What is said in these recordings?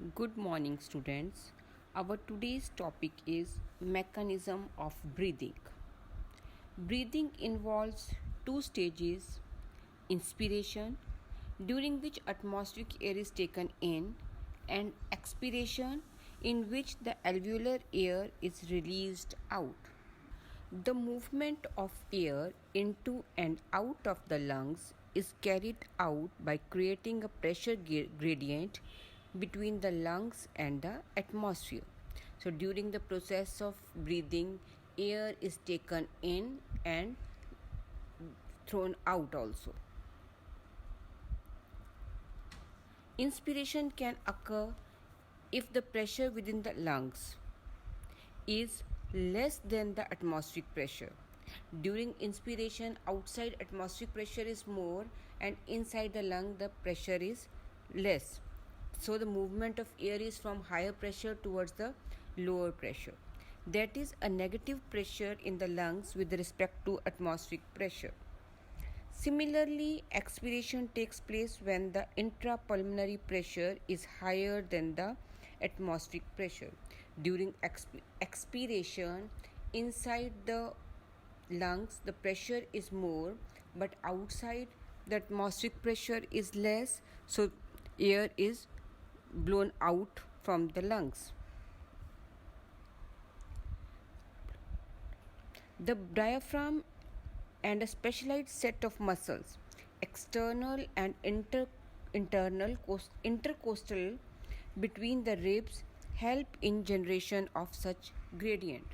Good morning, students. Our today's topic is mechanism of breathing. Breathing involves two stages: inspiration, during which atmospheric air is taken in, and expiration, in which the alveolar air is released out. The movement of air into and out of the lungs is carried out by creating a pressure gradient between the lungs and the atmosphere. So, during the process of breathing, air is taken in and thrown out also. Inspiration can occur if the pressure within the lungs is less than the atmospheric pressure. During inspiration, outside atmospheric pressure is more and inside the lung the pressure is less. So the movement of air is from higher pressure towards the lower pressure. That is a negative pressure in the lungs with respect to atmospheric pressure. Similarly, expiration takes place when the intrapulmonary pressure is higher than the atmospheric pressure. During expiration, inside the lungs the pressure is more, but outside the atmospheric pressure is less, so air is blown out from the lungs. The diaphragm and a specialized set of muscles, external and intercostal between the ribs, help in generation of such gradient.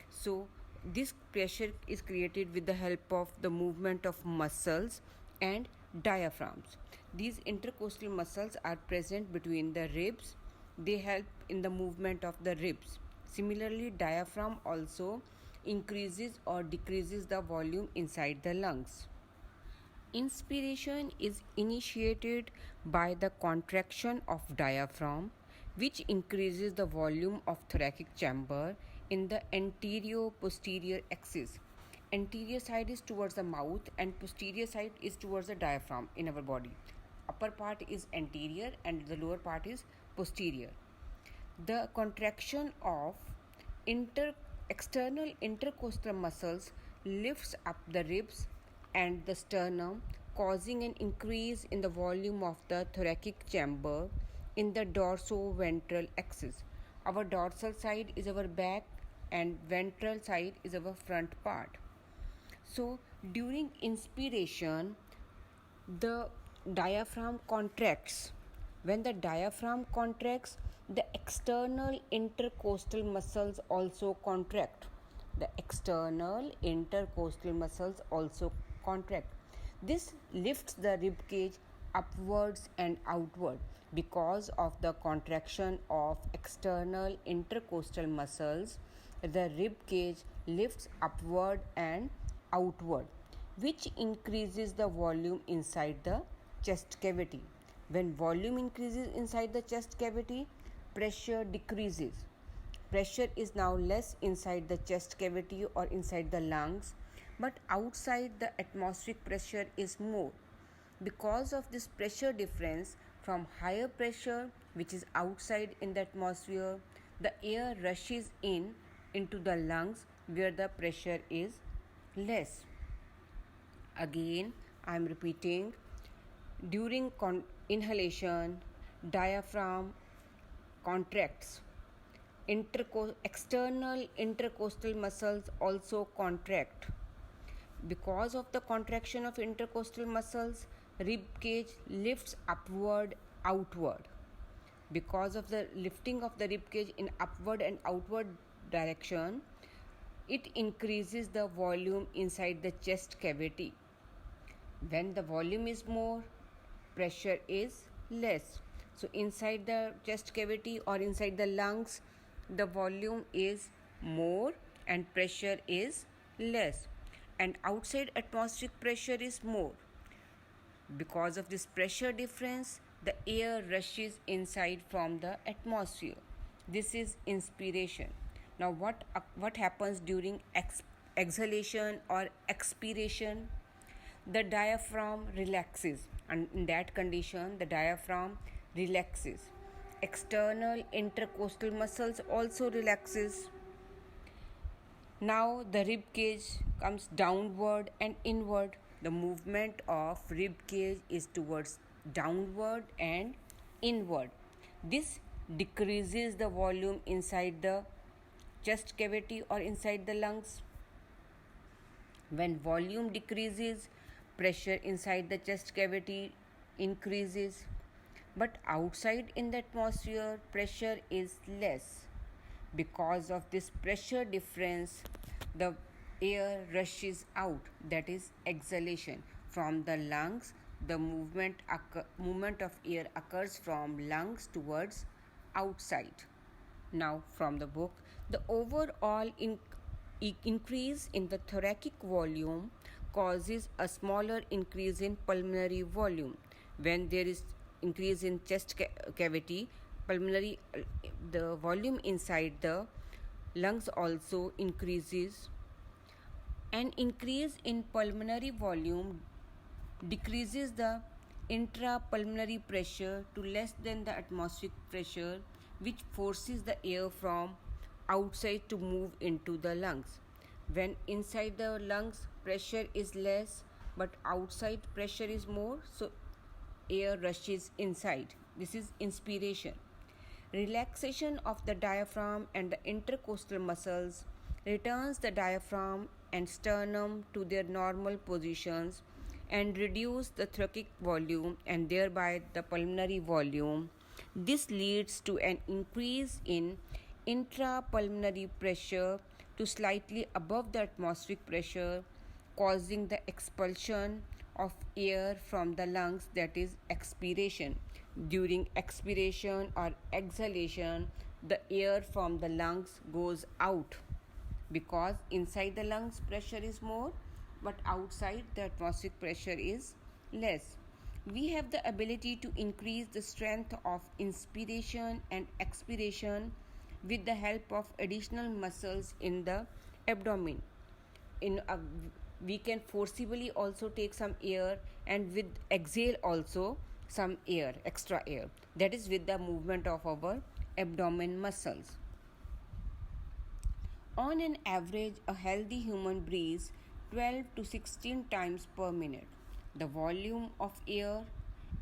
So this pressure is created with the help of the movement of muscles and diaphragms. These intercostal muscles are present between the ribs. They help in the movement of the ribs. Similarly, diaphragm also increases or decreases the volume inside the lungs. Inspiration is initiated by the contraction of diaphragm, which increases the volume of thoracic chamber in the anterior-posterior axis. Anterior side is towards the mouth and posterior side is towards the diaphragm in our body. Upper part is anterior and the lower part is posterior. The contraction of external intercostal muscles lifts up the ribs and the sternum, causing an increase in the volume of the thoracic chamber in the dorso-ventral axis. Our dorsal side is our back and ventral side is our front part. So during inspiration, the diaphragm contracts. When the diaphragm contracts, the external intercostal muscles also contract. The external intercostal muscles also contract. This lifts the rib cage upwards and outward. Because of the contraction of external intercostal muscles, the rib cage lifts upward and outward, which increases the volume inside the chest cavity. When volume increases inside the chest cavity, pressure decreases. Pressure is now less inside the chest cavity or inside the lungs, but outside the atmospheric pressure is more. Because of this pressure difference from higher pressure, which is outside in the atmosphere, the air rushes into the lungs where the pressure is less. Again, I am repeating, during inhalation, diaphragm contracts. External intercostal muscles also contract. Because of the contraction of intercostal muscles, rib cage lifts upward, outward. Because of the lifting of the rib cage in upward and outward direction, it increases the volume inside the chest cavity. When the volume is more, pressure is less. So inside the chest cavity or inside the lungs, the volume is more and pressure is less. And outside atmospheric pressure is more. Because of this pressure difference, the air rushes inside from the atmosphere. This is inspiration. Now what happens during exhalation or expiration? The diaphragm relaxes, and in that condition the diaphragm relaxes external intercostal muscles also relaxes. Now the rib cage comes downward and inward. The movement of rib cage is towards downward and inward. This decreases the volume inside the chest cavity or inside the lungs. When volume decreases, pressure inside the chest cavity increases. But outside in the atmosphere, pressure is less. Because of this pressure difference, the air rushes out, that is exhalation. From the lungs, the movement of air occurs from lungs towards outside. Now, from the book, the overall increase in the thoracic volume causes a smaller increase in pulmonary volume. When there is increase in chest cavity, pulmonary the volume inside the lungs also increases. An increase in pulmonary volume decreases the intrapulmonary pressure to less than the atmospheric pressure, which forces the air from outside to move into the lungs. When inside the lungs pressure is less but outside pressure is more, so air rushes inside. This is inspiration. Relaxation of the diaphragm and the intercostal muscles returns the diaphragm and sternum to their normal positions and reduce the thoracic volume and thereby the pulmonary volume. This leads to an increase in intrapulmonary pressure to slightly above the atmospheric pressure, causing the expulsion of air from the lungs, that is expiration. During expiration or exhalation, the air from the lungs goes out because inside the lungs pressure is more but outside the atmospheric pressure is less. We have the ability to increase the strength of inspiration and expiration with the help of additional muscles in the abdomen. We can forcibly also take some air and with exhale also some air, extra air. That is with the movement of our abdomen muscles. On an average, a healthy human breathes 12 to 16 times per minute. The volume of air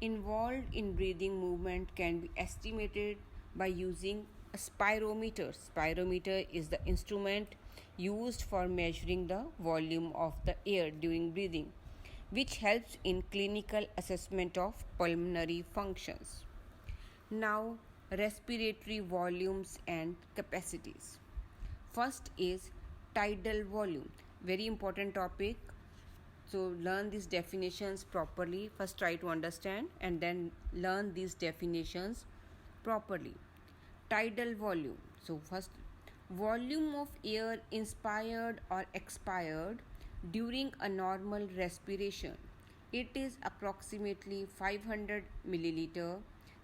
involved in breathing movement can be estimated by using a spirometer. Spirometer is the instrument used for measuring the volume of the air during breathing, which helps in clinical assessment of pulmonary functions. Now, respiratory volumes and capacities. First is tidal volume, very important topic. So learn these definitions properly. First try to understand and then learn these definitions properly. Tidal volume. So first, volume of air inspired or expired during a normal respiration. It is approximately 500 milliliter.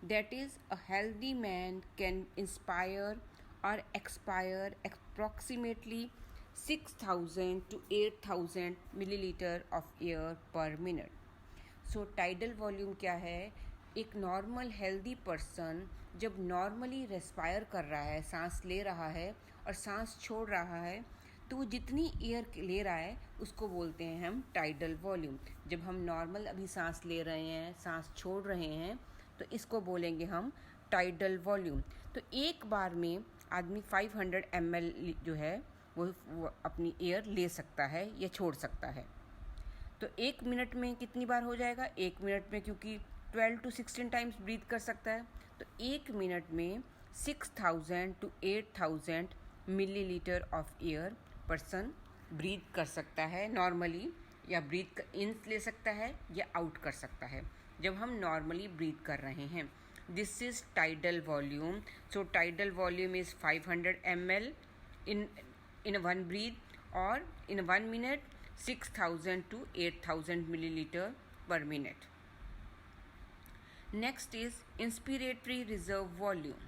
That is, a healthy man can inspire or expire approximately 6,000 to 8,000 milliliter of air per minute. So tidal volume क्या है? एक normal healthy person जब normally respire कर रहा है, सांस ले रहा है और सांस छोड़ रहा है, तो वो जितनी एयर ले रहा है उसको बोलते हैं हम टाइडल वॉल्यूम. जब हम नॉर्मल अभी सांस ले रहे हैं, सांस छोड़ रहे हैं, तो इसको बोलेंगे हम टाइडल वॉल्यूम. तो एक बार में आदमी 500 ml जो है वो अपनी एयर ले सकता है या छोड़ सकता है. तो एक मिनट में कितनी बार हो जाएगा? एक मिनट में, क्योंकि 12 to 16 टाइम्स ब्रीथ कर सकता है, तो एक मिनट में 6,000 to 8,000 millilitre of air person breathe कर सकता है नॉर्मली, या ब्रीथ इन ले सकता है या आउट कर सकता है जब हम नॉर्मली ब्रीथ कर रहे हैं. This is tidal volume. So tidal volume is 500 ml in one breath, or in 1 minute 6,000 to 8,000 milliliter per minute. Next is inspiratory reserve volume.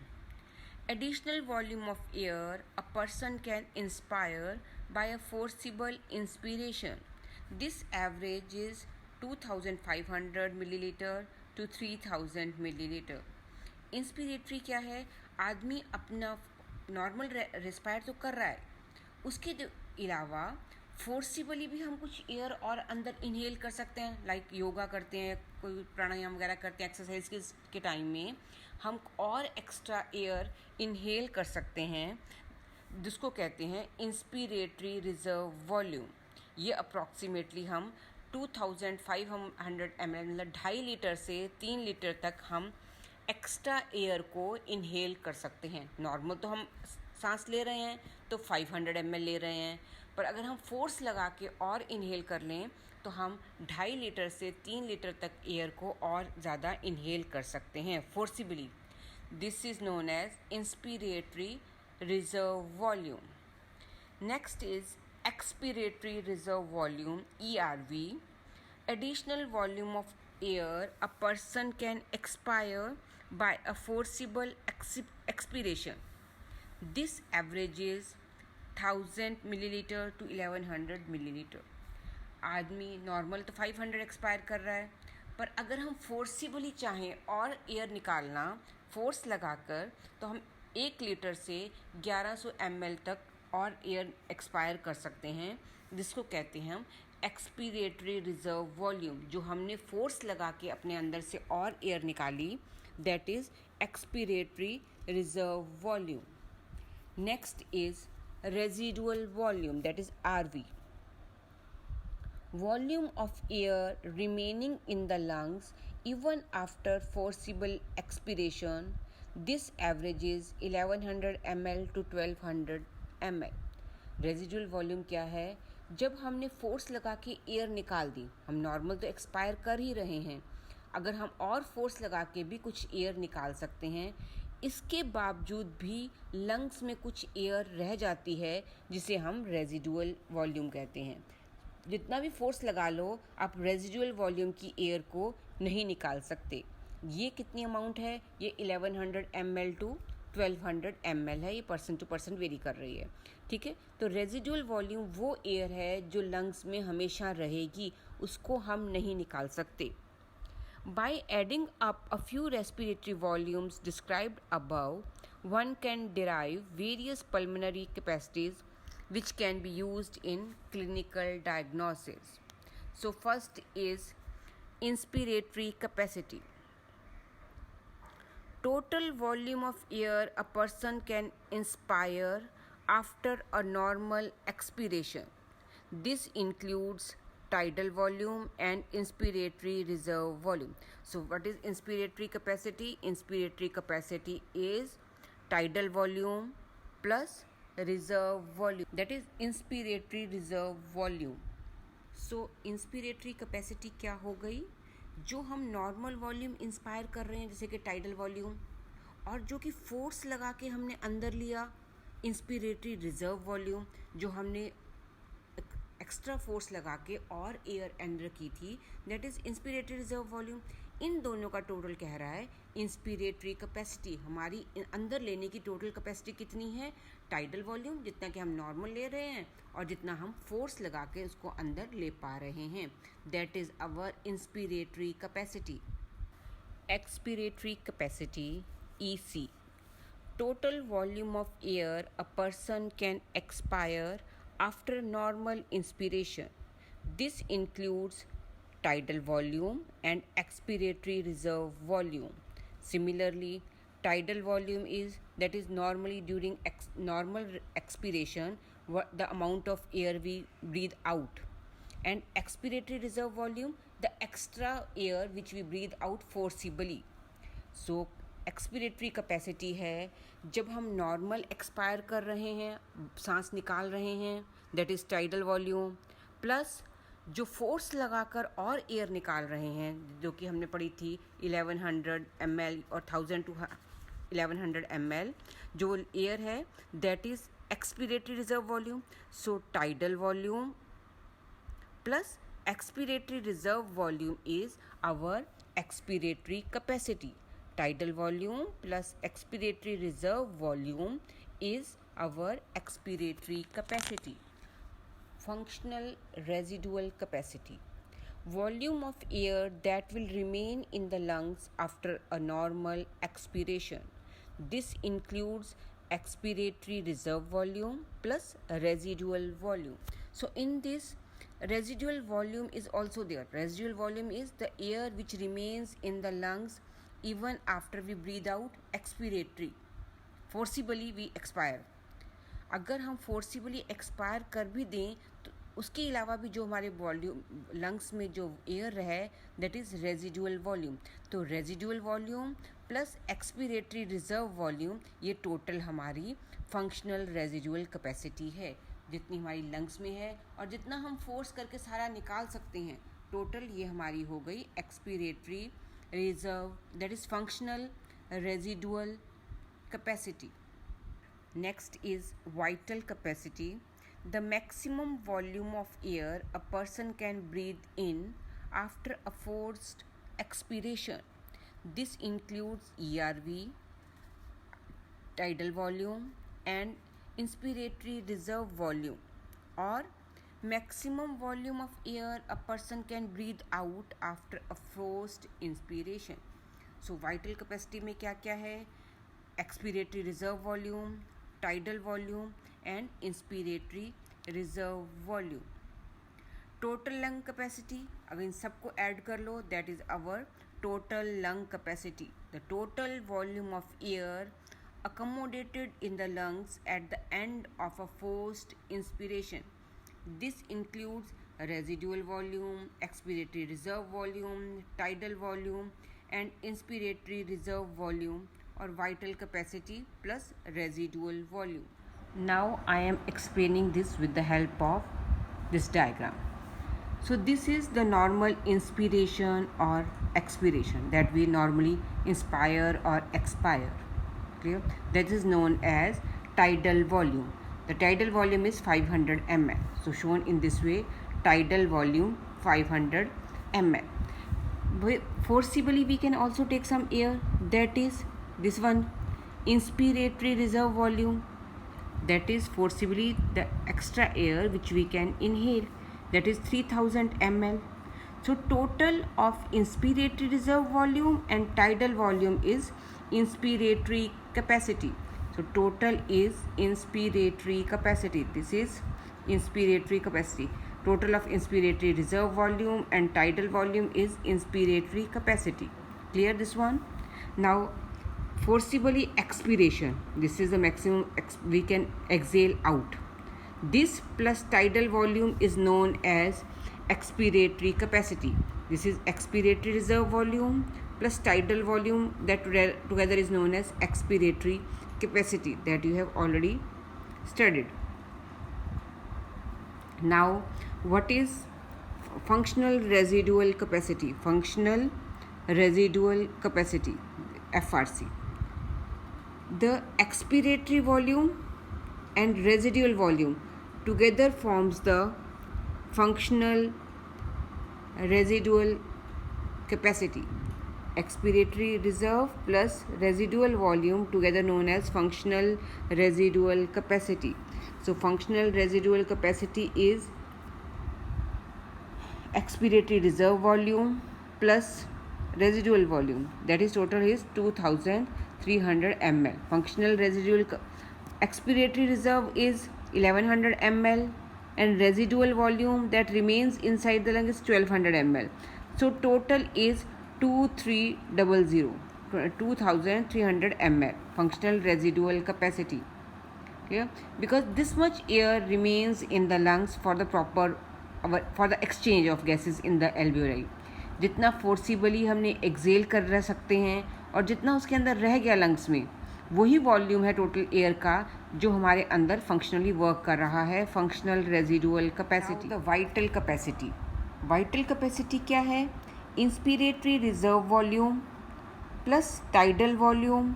Additional volume of air a person can inspire by a forcible inspiration. This average is 2,500 milliliter to 3,000 milliliter. Inspiratory क्या है, आदमी अपना normal respire तो कर रहा है, उसके अलावा फोर्सिबली भी हम कुछ एयर और अंदर इनहेल कर सकते हैं, लाइक योगा करते हैं, कोई प्राणायाम वगैरह करते हैं, एक्सरसाइज के टाइम में हम और एक्स्ट्रा एयर इनहेल कर सकते हैं, जिसको कहते हैं इंस्पिरेटरी रिजर्व वॉल्यूम। ये अप्रॉक्सीमेटली हम 2500 ml मतलब 2.5 लीटर से 3 लीटर तक हम एक्स्ट्रा एयर को इनहेल कर सकते हैं। नॉर्मल तो हम सांस ले रहे हैं तो 500 ml ले रहे हैं, पर अगर हम फोर्स लगा के और इनहेल कर लें तो हम 2.5 लीटर से 3 लीटर तक एयर को और ज़्यादा इनहेल कर सकते हैं forcibly. This is known as inspiratory reserve volume. Next is expiratory reserve volume, ERV. Additional volume of air a person can expire by a forcible expiration. This averages 1000 milliliter to 1100 milliliter. आदमी normal तो 500 expire कर रहा है, पर अगर हम forcibly चाहें और एयर निकालना फोर्स लगाकर, तो हम 1 लीटर से 1100 ml तक और एयर एक्सपायर कर सकते हैं, जिसको कहते हैं हम एक्सपीरेटरी रिजर्व वॉल्यूम। जो हमने फोर्स लगा के अपने अंदर से और एयर निकाली, that is expiratory reserve volume. Next is residual volume, that is RV। Volume of air remaining in the lungs even after forcible expiration. This averages 1100 ml to 1200 ml. Residual volume क्या है? जब हमने force लगा के air निकाल दी, हम normal तो expire कर ही रहे हैं, अगर हम और फोर्स लगा के भी कुछ एयर निकाल सकते हैं, इसके बावजूद भी लंग्स में कुछ एयर रह जाती है, जिसे हम रेजिडुअल वॉल्यूम कहते हैं। जितना भी फोर्स लगा लो, आप रेजिडुअल वॉल्यूम की एयर को नहीं निकाल सकते। ये कितनी अमाउंट है? ये 1100 ml टू 1200 ml है। ये पर्सन टू पर्सन वेरी कर रही है, ठीक है। तो रेजिडुअल वॉल्यूम वो एयर है जो लंग्स में हमेशा रहेगी, उसको हम नहीं निकाल सकते। By adding up a few respiratory volumes described above, one can derive various pulmonary capacities which can be used in clinical diagnosis. So first is inspiratory capacity. Total volume of air a person can inspire after a normal expiration. This includes tidal volume and inspiratory reserve volume. So what is inspiratory capacity? Inspiratory capacity is tidal volume plus reserve volume, that is inspiratory reserve volume. So inspiratory capacity क्या हो गई? जो हम normal volume inspire कर रहे हैं, जैसे कि टाइडल वॉल्यूम, और जो कि फोर्स लगा के हमने अंदर लिया, इंस्पिरेटरी रिजर्व वॉल्यूम, जो हमने एक्स्ट्रा फोर्स लगा के और एयर अंदर की थी, that is inspiratory reserve volume. इन दोनों का टोटल कह रहा है इंस्पिरेटरी कैपेसिटी। हमारी अंदर लेने की टोटल कैपेसिटी कितनी है? टाइडल वॉल्यूम, जितना कि हम नॉर्मल ले रहे हैं, और जितना हम फोर्स लगा के उसको अंदर ले पा रहे हैं, that is our inspiratory capacity. Expiratory capacity, EC, total volume of air a person can expire after normal inspiration. This includes tidal volume and expiratory reserve volume. Similarly, tidal volume is normally during normal expiration the amount of air we breathe out, and expiratory reserve volume the extra air which we breathe out forcibly. So expiratory capacity है जब हम normal expire कर रहे हैं, सांस निकाल रहे हैं, that is tidal volume, plus जो फोर्स लगाकर और एयर निकाल रहे हैं, जो कि हमने पढ़ी थी 1100 ml और 1000 to 1100 ml जो एयर है, that is expiratory reserve volume. So tidal volume plus expiratory reserve volume is our expiratory capacity. Tidal volume plus expiratory reserve volume is our expiratory capacity. Functional residual capacity. volume of air that will remain in the lungs after a normal expiration. This includes expiratory reserve volume plus residual volume. So in this, residual volume is also there. Residual volume is the air which remains in the lungs even after we breathe out expiratory. Forcibly we expire. अगर हम forcibly expire कर भी दें तो उसके अलावा भी जो हमारे वॉल्यूम लंग्स में जो एयर है दैट इज़ रेजिडुअल वॉल्यूम. तो residual volume plus expiratory reserve volume ये टोटल हमारी फंक्शनल रेजिडुअल कैपेसिटी है, जितनी हमारी लंग्स में है और जितना हम फोर्स करके सारा निकाल सकते हैं. टोटल ये हमारी हो गई expiratory reserve that is functional residual capacity. Next is vital capacity, the maximum volume of air a person can breathe in after a forced expiration. This includes ERV, tidal volume and inspiratory reserve volume, or maximum volume of air a person can breathe out after a forced inspiration. So vital capacity में क्या क्या है? Expiratory reserve volume, tidal volume and inspiratory reserve volume. Total lung capacity, अगर इन सबको add कर लो, that is our total lung capacity, the total volume of air accommodated in the lungs at the end of a forced inspiration. This includes residual volume, expiratory reserve volume, tidal volume and inspiratory reserve volume, or vital capacity plus residual volume. Now I am explaining this with the help of this diagram. So this is the normal inspiration or expiration that we normally inspire or expire. Clear? That is known as tidal volume. The tidal volume is 500 ml. So shown in this way, tidal volume 500 ml. Forcibly we can also take some air, that is this one, inspiratory reserve volume, that is forcibly the extra air which we can inhale, that is 3000 ml. So total of inspiratory reserve volume and tidal volume is inspiratory capacity. So total is inspiratory capacity. This is inspiratory capacity. Total of inspiratory reserve volume and tidal volume is inspiratory capacity. Clear this one? Now forcibly expiration, this is the maximum we can exhale out. This plus tidal volume is known as expiratory capacity. This is expiratory reserve volume plus tidal volume, that together is known as expiratory capacity, that you have already studied. Now what is functional residual capacity? Functional residual capacity, FRC. The expiratory volume and residual volume together forms the functional residual capacity. Expiratory reserve plus residual volume together known as functional residual capacity. So functional residual capacity is expiratory reserve volume plus residual volume, that is total is 2300 ml. Functional residual expiratory reserve is 1100 ml and residual volume that remains inside the lung is 1200 ml. So total is 2300 ml functional residual capacity. Clear? Because this much air remains in the lungs for the exchange of gases in the alveoli. जितना forcibly हमने Excel कर रह सकते हैं और जितना उसके अंदर रह गया लंग्स में, वही वॉल्यूम है टोटल एयर का जो हमारे अंदर फंक्शनली वर्क कर रहा है. Functional residual capacity. The vital capacity. Vital capacity क्या है? Inspiratory reserve volume plus tidal volume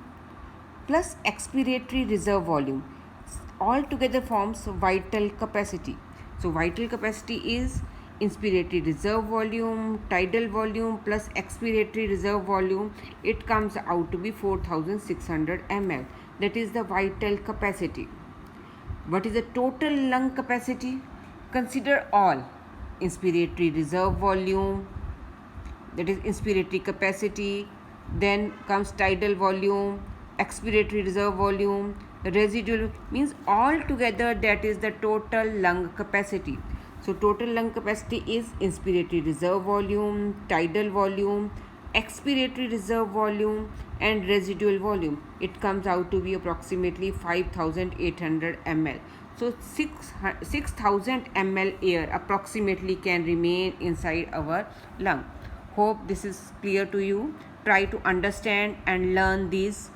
plus expiratory reserve volume all together forms vital capacity. So vital capacity is inspiratory reserve volume, tidal volume plus expiratory reserve volume. It comes out to be 4600 ml. That is the vital capacity. What is the total lung capacity? Consider all. inspiratory reserve volume, that is inspiratory capacity. Then comes tidal volume, expiratory reserve volume, residual, means all together that is the total lung capacity. So total lung capacity is inspiratory reserve volume, tidal volume, expiratory reserve volume and residual volume. It comes out to be approximately 5800 ml. So 6000 ml air approximately can remain inside our lung. Hope this is clear to you. Try to understand and learn these